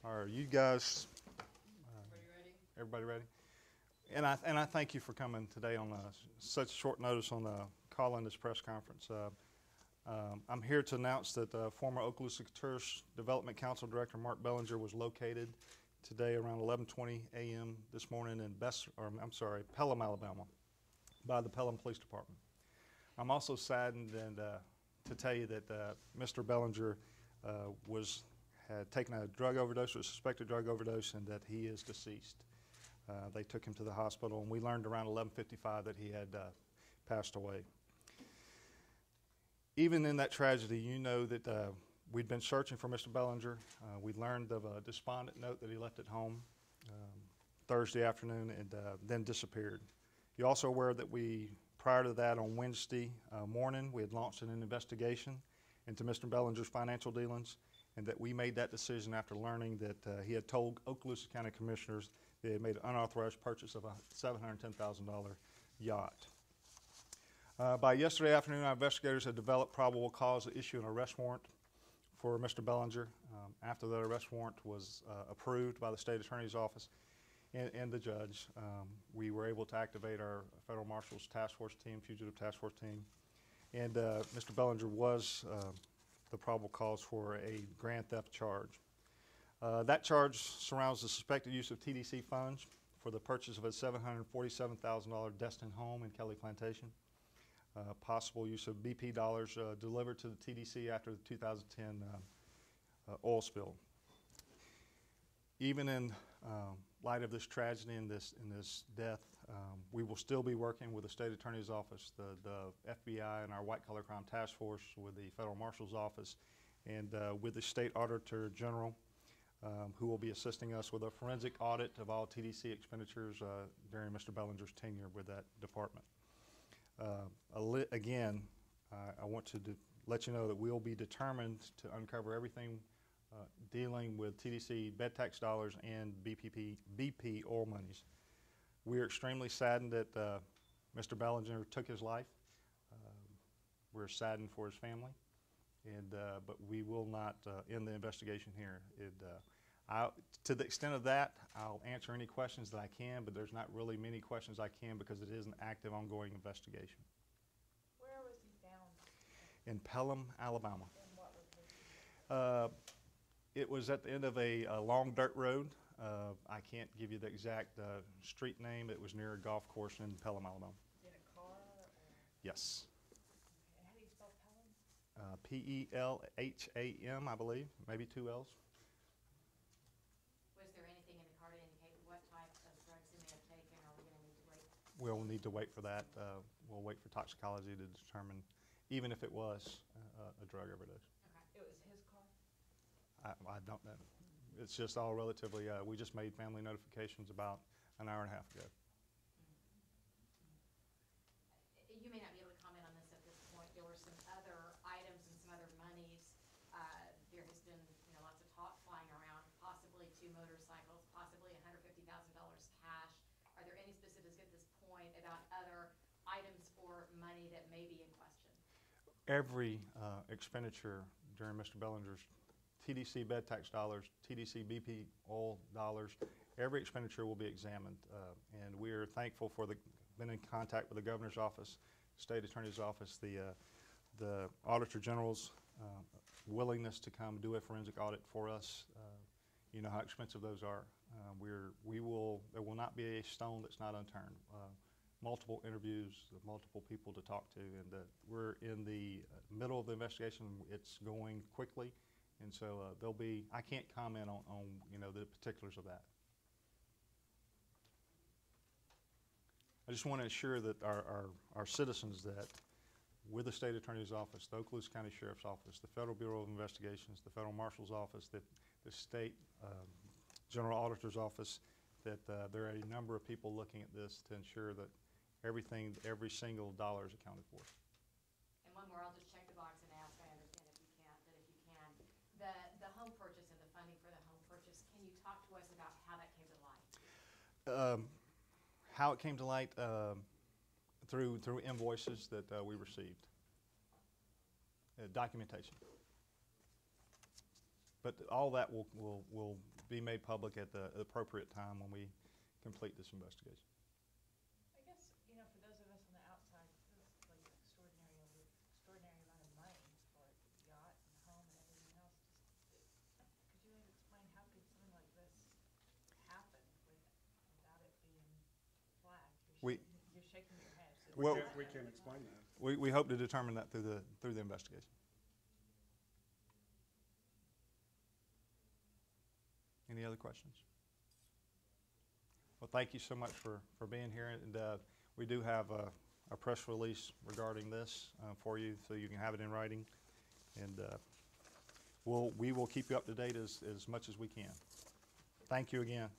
Are you guys, Ready? everybody ready? And I thank you for coming today on such short notice on calling this press conference. I'm here to announce that former Okaloosa Tourist Development Council Director Mark Bellinger was located today around 11:20 a.m. this morning in Pelham, Alabama, by the Pelham Police Department. I'm also saddened to tell you that Mr. Bellinger had taken a drug overdose, or a suspected drug overdose, and that he is deceased. They took him to the hospital, and we learned around 11:55 that he had passed away. Even in that tragedy, you know that we'd been searching for Mr. Bellinger. We learned of a despondent note that he left at home Thursday afternoon and then disappeared. You're also aware that prior to that, on Wednesday morning, we had launched an investigation into Mr. Bellinger's financial dealings, and that we made that decision after learning that he had told Okaloosa County Commissioners that he had made an unauthorized purchase of a $710,000 yacht. By yesterday afternoon, our investigators had developed probable cause to issue an arrest warrant for Mr. Bellinger. After that arrest warrant was approved by the State Attorney's Office and the judge, we were able to activate our Federal Marshal's Task Force team, Fugitive Task Force team, and Mr. Bellinger was the probable cause for a grand theft charge. That charge surrounds the suspected use of TDC funds for the purchase of a $747,000 Destin home in Kelly Plantation. Possible use of BP dollars delivered to the TDC after the 2010 oil spill. Even in light of this tragedy and this death, we will still be working with the State Attorney's Office, the FBI, and our White Collar Crime Task Force, with the Federal Marshal's Office, and with the State Auditor General, who will be assisting us with a forensic audit of all TDC expenditures during Mr. Bellinger's tenure with that department. Again, I want to let you know that we'll be determined to uncover everything dealing with TDC bed tax dollars and BP oil monies. We are extremely saddened that Mr. Bellinger took his life. We're saddened for his family, but we will not end the investigation here. To the extent of that, I'll answer any questions that I can, but there's not really many questions I can because it is an active, ongoing investigation. Where was he found? In Pelham, Alabama. And what was his It was at the end of a long dirt road. I can't give you the exact street name. It was near a golf course in Pelham, Alabama. in a car? Or? Yes. Okay. How do you spell Pelham? P-E-L-H-A-M, I believe. Maybe 2 L's. Was there anything in the car to indicate what type of drugs he may have taken, or are we going to need to wait? We'll need to wait for that. We'll wait for toxicology to determine, even if it was a drug overdose. Okay. It was his car? I don't know. It's just all relatively, we just made family notifications about an hour and a half ago. You may not be able to comment on this at this point. There were some other items and some other monies. There has been lots of talk flying around, possibly 2 motorcycles, possibly $150,000 cash. Are there any specifics at this point about other items or money that may be in question? Every expenditure during Mr. Bellinger's TDC bed tax dollars, TDC BP oil dollars, every expenditure will be examined. And we are thankful for been in contact with the Governor's Office, State Attorney's Office, the Auditor General's willingness to come do a forensic audit for us. You know how expensive those are. There will not be a stone that's not unturned. Multiple interviews, multiple people to talk to, and we're in the middle of the investigation. It's going quickly, and so I can't comment on the particulars of that. I just want to assure that our citizens that with the State Attorney's Office, the Okaloosa County Sheriff's Office, the Federal Bureau of Investigations, the Federal Marshal's Office, the State General Auditor's Office, that there are a number of people looking at this to ensure that every single dollar is accounted for. And one more, I'll just check the box and ask, I understand if you can't, but if you can. The home purchase and the funding for the home purchase, can you talk to us about how that came to light? How it came to light through invoices that we received, documentation. But all that will be made public at the appropriate time when we complete this investigation. I guess, you know, for those of us on the outside, this is like an extraordinary amount of money for a yacht and home and everything else. Could you guys explain how could something like this happen without it being flagged? You're shaking your head. So Well, We can't explain that. We hope to determine that through the investigation. Any other questions? Well, thank you so much for being here, and we do have a press release regarding this for you, so you can have it in writing, and we will keep you up to date as much as we can. Thank you again.